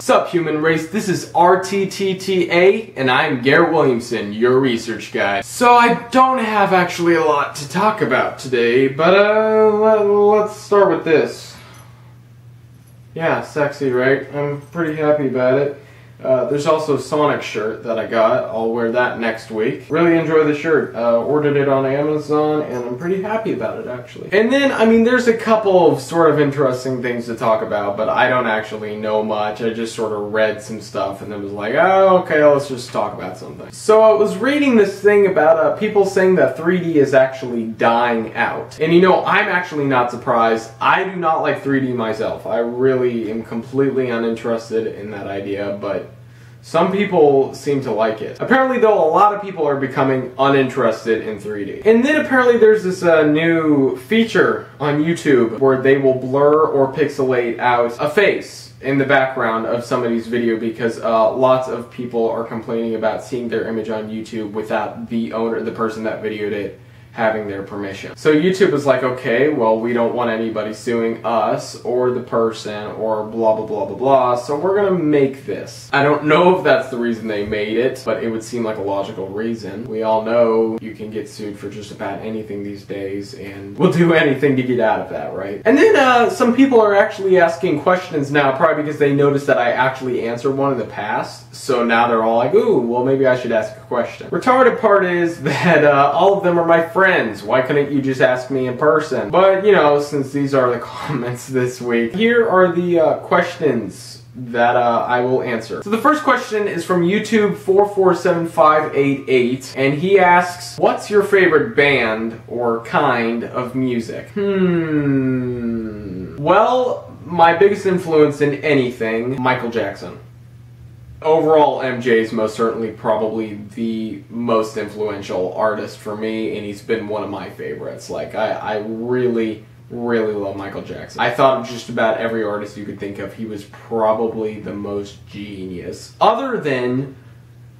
What's up, human race? This is Rttta, and I'm Garrett Williamson, your research guy. So I don't have actually a lot to talk about today, but let's start with this. Yeah, sexy, right? I'm pretty happy about it. There's also a Sonic shirt that I got. I'll wear that next week. Really enjoy the shirt. Ordered it on Amazon, and I'm pretty happy about it, actually. And then, I mean, there's a couple of sort of interesting things to talk about, but I don't actually know much. I just sort of read some stuff and then was like, oh, okay, let's just talk about something. So I was reading this thing about people saying that 3D is actually dying out. And you know, I'm actually not surprised. I do not like 3D myself. I really am completely uninterested in that idea, but some people seem to like it. Apparently though, a lot of people are becoming uninterested in 3D. And then apparently there's this new feature on YouTube where they will blur or pixelate out a face in the background of somebody's video because lots of people are complaining about seeing their image on YouTube without the owner, the person that videoed it, having their permission. So YouTube is like, okay, well, we don't want anybody suing us or the person or blah blah blah blah blah, so we're gonna make this. I don't know if that's the reason they made it, but it would seem like a logical reason. We all know you can get sued for just about anything these days, and we'll do anything to get out of that, right? And then some people are actually asking questions now, probably because they noticed that I actually answered one in the past, so now they're all like, ooh, well, maybe I should ask a question. Retarded part is that all of them are my friends. Why couldn't you just ask me in person? But, you know, since these are the comments this week, here are the questions that I will answer. So the first question is from YouTube 447588, and he asks, what's your favorite band or kind of music? Well, my biggest influence in anything, Michael Jackson. Overall, MJ is most certainly probably the most influential artist for me, and he's been one of my favorites. Like, I really, really love Michael Jackson. I thought of just about every artist you could think of. He was probably the most genius. Other than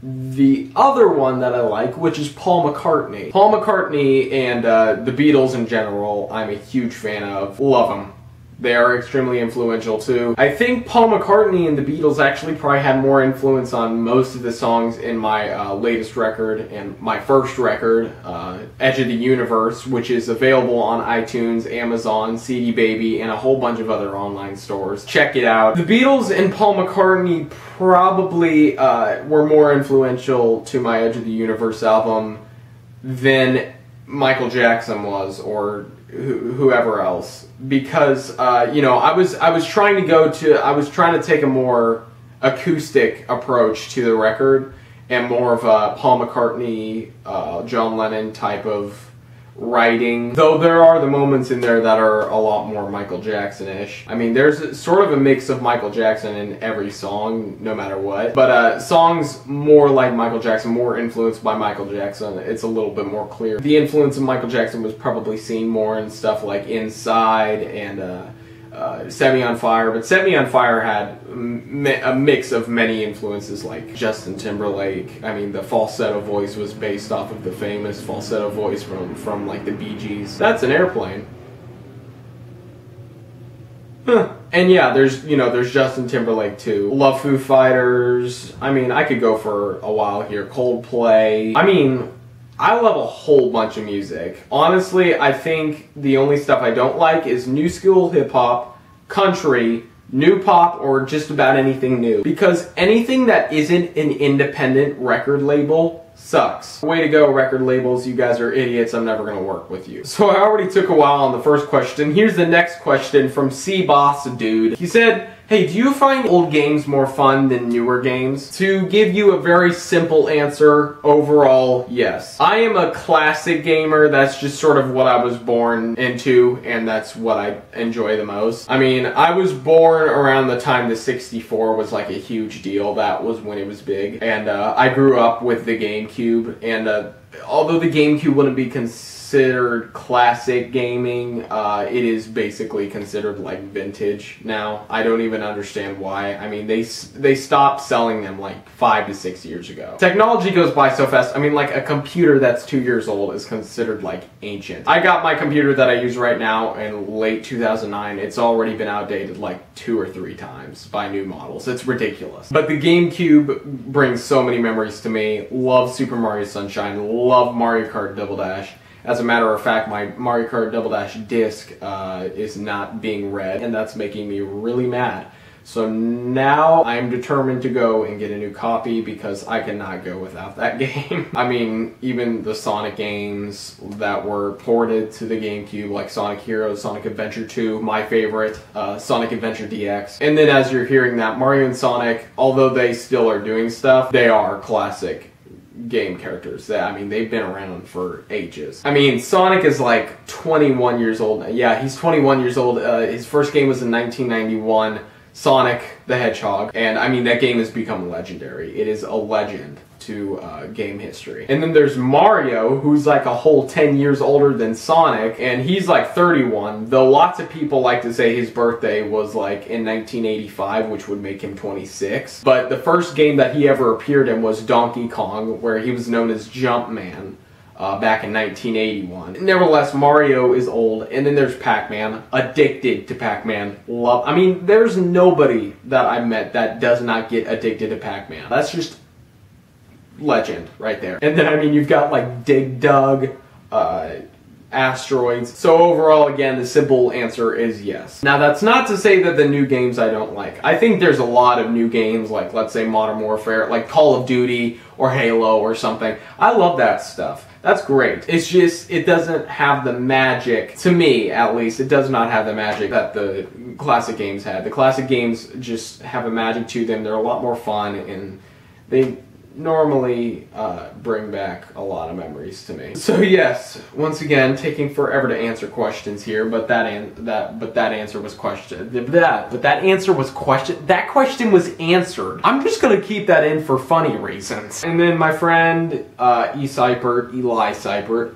the other one that I like, which is Paul McCartney. Paul McCartney and the Beatles in general, I'm a huge fan of. Love them. They are extremely influential too. I think Paul McCartney and the Beatles actually probably had more influence on most of the songs in my latest record and my first record, Edge of the Universe, which is available on iTunes, Amazon, CD Baby, and a whole bunch of other online stores. Check it out. The Beatles and Paul McCartney probably were more influential to my Edge of the Universe album than Michael Jackson was, or whoever else, because you know, I was trying to take a more acoustic approach to the record and more of a Paul McCartney, John Lennon type of writing, though there are the moments in there that are a lot more Michael Jackson-ish. I mean, there's sort of a mix of Michael Jackson in every song, no matter what, but songs more like Michael Jackson, more influenced by Michael Jackson, it's a little bit more clear. The influence of Michael Jackson was probably seen more in stuff like Inside and Set Me on Fire, but Set Me on Fire had a mix of many influences like Justin Timberlake. I mean, the falsetto voice was based off of the famous falsetto voice from like the Bee Gees. That's an airplane. Huh. And yeah, there's Justin Timberlake too. Love Foo Fighters. I mean, I could go for a while here. Coldplay. I mean, I love a whole bunch of music. Honestly, I think the only stuff I don't like is new school hip-hop, country, new pop, or just about anything new. Because anything that isn't an independent record label sucks. Way to go, record labels. You guys are idiots. I'm never going to work with you. So I already took a while on the first question. Here's the next question from C-Boss Dude. He said, hey, do you find old games more fun than newer games? To give you a very simple answer, overall, yes. I am a classic gamer. That's just sort of what I was born into, and that's what I enjoy the most. I mean, I was born around the time the 64 was like a huge deal. That was when it was big. And I grew up with the GameCube, and although the GameCube wouldn't be considered considered classic gaming. It is basically considered like vintage now. I don't even understand why. I mean, they stopped selling them like 5 to 6 years ago. Technology goes by so fast. I mean, like a computer that's 2 years old is considered like ancient. I got my computer that I use right now in late 2009. It's already been outdated like 2 or 3 times by new models. It's ridiculous. But the GameCube brings so many memories to me. Love Super Mario Sunshine. Love Mario Kart Double Dash. As a matter of fact, my Mario Kart Double Dash disc is not being read, and that's making me really mad. So now I'm determined to go and get a new copy because I cannot go without that game. I mean, even the Sonic games that were ported to the GameCube, like Sonic Heroes, Sonic Adventure 2, my favorite, Sonic Adventure DX. And then as you're hearing that, Mario and Sonic, although they still are doing stuff, they are classic game characters. I mean, they've been around for ages. I mean, Sonic is like 21 years old. Yeah, he's 21 years old. His first game was in 1991. Sonic the Hedgehog, and I mean that game has become legendary. It is a legend to game history. And then there's Mario, who's like a whole 10 years older than Sonic, and he's like 31, though lots of people like to say his birthday was like in 1985, which would make him 26. But the first game that he ever appeared in was Donkey Kong, where he was known as Jumpman. Back in 1981. Nevertheless, Mario is old, and then there's Pac-Man. Addicted to Pac-Man. I mean, there's nobody that I met that does not get addicted to Pac-Man. That's just legend right there. And then, I mean, you've got like Dig Dug, Asteroids. So overall, again, the simple answer is yes. Now, that's not to say that the new games I don't like. I think there's a lot of new games, like, let's say, Modern Warfare, like Call of Duty or Halo or something. I love that stuff. That's great. It's just, it doesn't have the magic, to me at least, it does not have the magic that the classic games had. The classic games just have a magic to them. They're a lot more fun, and they normally bring back a lot of memories to me. So yes, once again, taking forever to answer questions here, but that answer was questioned. That question was answered. I'm just gonna keep that in for funny reasons. And then my friend Eli Seipert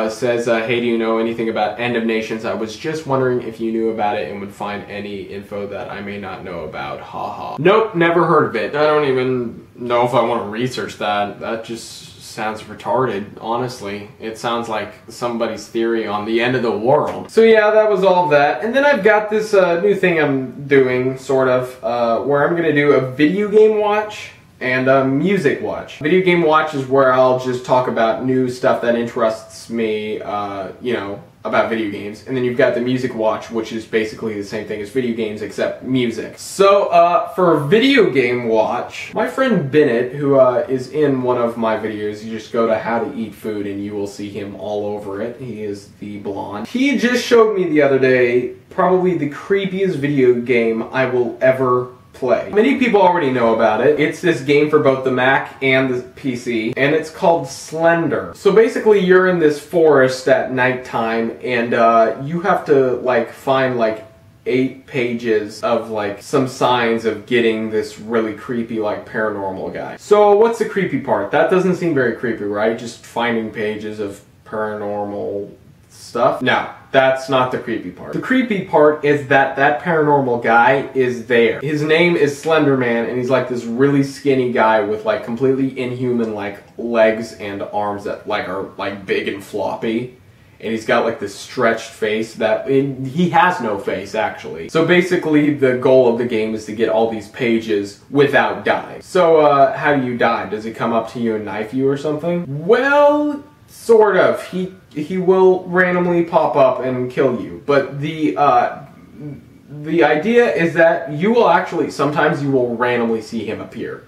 says, hey, do you know anything about End of Nations? I was just wondering if you knew about it and would find any info that I may not know about. Haha. Nope, never heard of it. I don't even know if I want to research that. That just sounds retarded, honestly. It sounds like somebody's theory on the end of the world. So yeah, that was all of that. And then I've got this new thing I'm doing, sort of, where I'm gonna do a video game watch and a music watch. Video game watch is where I'll just talk about new stuff that interests me, you know, about video games. And then you've got the music watch, which is basically the same thing as video games except music. So for video game watch, my friend Bennett, who is in one of my videos, you just go to How to Eat Food and you will see him all over it. He is the blonde. He just showed me the other day probably the creepiest video game I will ever play. Many people already know about it. It's this game for both the Mac and the PC, and it's called Slender. So basically you're in this forest at nighttime, and you have to like find like 8 pages of like some signs of getting this really creepy like paranormal guy. So what's the creepy part? That doesn't seem very creepy, right? Just finding pages of paranormal stuff? No, that's not the creepy part. The creepy part is that that paranormal guy is there. His name is Slender Man, and he's like this really skinny guy with like completely inhuman like legs and arms that like are like big and floppy. And he's got like this stretched face that he has no face actually. So basically the goal of the game is to get all these pages without dying. So how do you die? Does he come up to you and knife you or something? Well, sort of. He will randomly pop up and kill you. But the idea is that you will actually, sometimes you will randomly see him appear.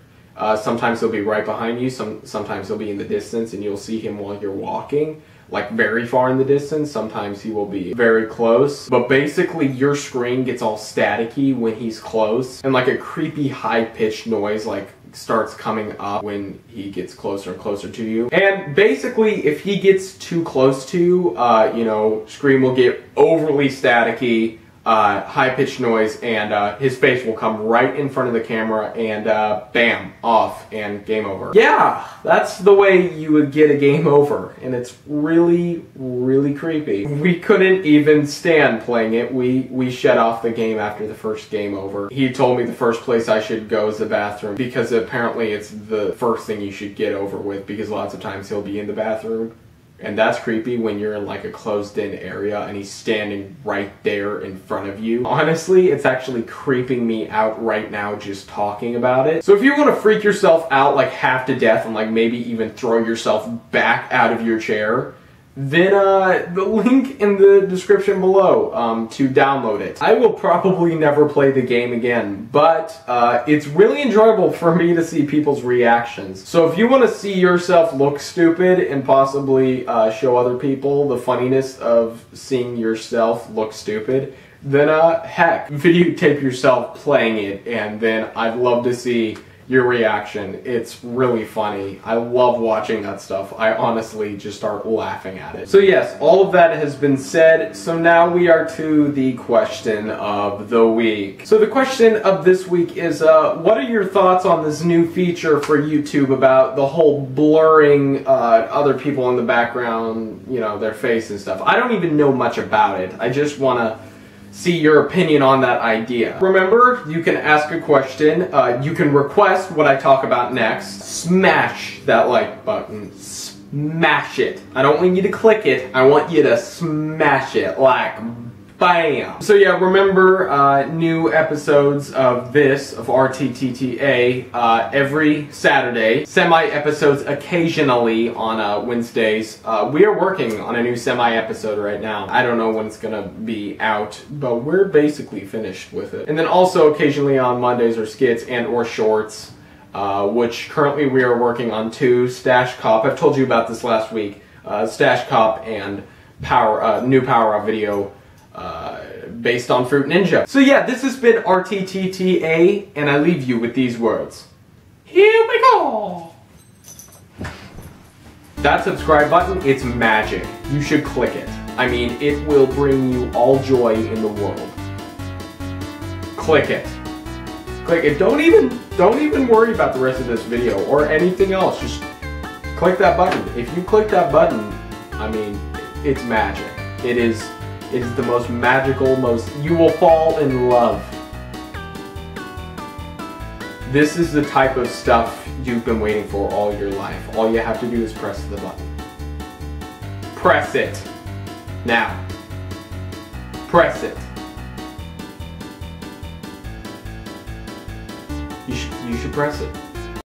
Sometimes he'll be right behind you, sometimes he'll be in the distance and you'll see him while you're walking, like very far in the distance. Sometimes he will be very close. But basically your screen gets all staticky when he's close, and like a creepy high-pitched noise like starts coming up when he gets closer and closer to you. And basically if he gets too close to you, you know, screen will get overly staticky. high-pitched noise, and his face will come right in front of the camera, and bam, off, and game over. Yeah, that's the way you would get a game over, and it's really, really creepy. We couldn't even stand playing it. We shut off the game after the first game over. He told me the first place I should go is the bathroom, because apparently it's the first thing you should get over with, because lots of times he'll be in the bathroom. And that's creepy when you're in like a closed-in area and he's standing right there in front of you. Honestly, it's actually creeping me out right now just talking about it. So if you want to freak yourself out like half to death and like maybe even throw yourself back out of your chair, then the link in the description below to download it. I will probably never play the game again, but it's really enjoyable for me to see people's reactions. So if you want to see yourself look stupid and possibly show other people the funniness of seeing yourself look stupid, then heck, videotape yourself playing it, and then I'd love to see your reaction. It's really funny. I love watching that stuff. I honestly just start laughing at it. So yes, all of that has been said. So now we are to the question of the week. So the question of this week is, what are your thoughts on this new feature for YouTube about the whole blurring other people in the background, you know, their face and stuff? I don't even know much about it. I just want to see your opinion on that idea. Remember, you can ask a question, you can request what I talk about next, smash that like button, smash it. I don't want you to click it, I want you to smash it, like bam. So yeah, remember new episodes of Rttta every Saturday. Semi-episodes occasionally on Wednesdays. We are working on a new semi-episode right now. I don't know when it's gonna be out, but we're basically finished with it. And then also occasionally on Mondays are skits and or shorts, which currently we are working on 2, Stash Cop. I've told you about this last week. Stash Cop and new Power Up video based on Fruit Ninja. So yeah, this has been Rttta, and I leave you with these words. Here we go! That subscribe button, it's magic. You should click it. I mean, it will bring you all joy in the world. Click it. Click it. Don't even worry about the rest of this video or anything else. Just click that button. If you click that button, I mean, it's magic. It is the most magical, you will fall in love. This is the type of stuff you've been waiting for all your life. All you have to do is press the button. Press it. Now. Press it. You should press it.